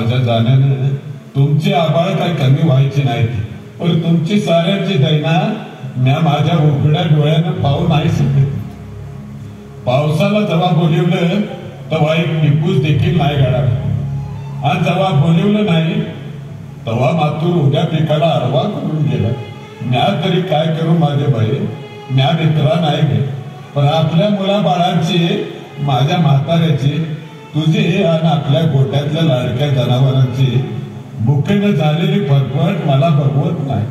माझ्या जाण्यानं तुमची आबाळ काही कमी व्हायची नाही, पण तुमची साऱ्यांची दैना म्या माझ्या उघड्या डोळ्यानं पाहू नाही शकत. पावसाला जेव्हा बोलिवलं तेव्हा एक टिपूस देखील नाही गळाला, आणि जेव्हा बोलिवलं नाही तेव्हा मातूर उद्या पिकाला आरवा करून गेला. म्या तरी काय करू माझे बाई, म्या मित्रा नाही गे, पण आपल्या मुलाबाळांची, माझ्या म्हाताऱ्याची, तुझी आणि आपल्या गोट्यातल्या लाडक्या जनावरांची भुकेनं झालेली फरफट मला बघवत नाही.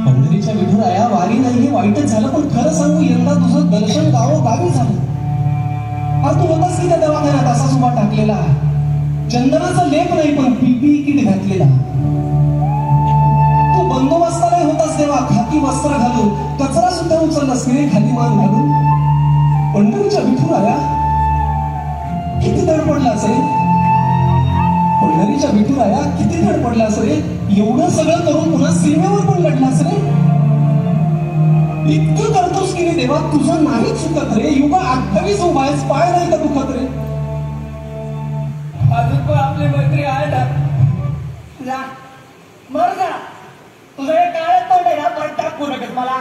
पंढरीच्या विठुराया, वारी नाही हे वाईटच झालं, पण खरं सांगू यंदा तुझं दर्शन गावोगावी झालं. अरे तू होतास की त्या दवाखान्यात असा सुभा टाकलेला, चंदनाचा लेप नाही पण पीपीई किट घातलेला. तू बंदोबस्ताला होतास तेव्हा खाकी वस्त्र घालून, कचरा सुद्धा उचललास की रे खाली मान घालून. पंढरीच्या विठुराया किती धडपडलास रे, पंढरीच्या विठुराया किती धडपडलास रे. एवढं सगळं करून पुन्हा सीमेवर पण लढलास रे. इतकं करतोस की रे देवा, तुझं नाही चुकत रे. युगा 28 उभायस, पाय नाही का दुखत रे. अजून पण आपली मैत्री आहे ना. जा मर जा, तुझं हे काळच तोंड आहे ना, परत टाकू नकोस मला.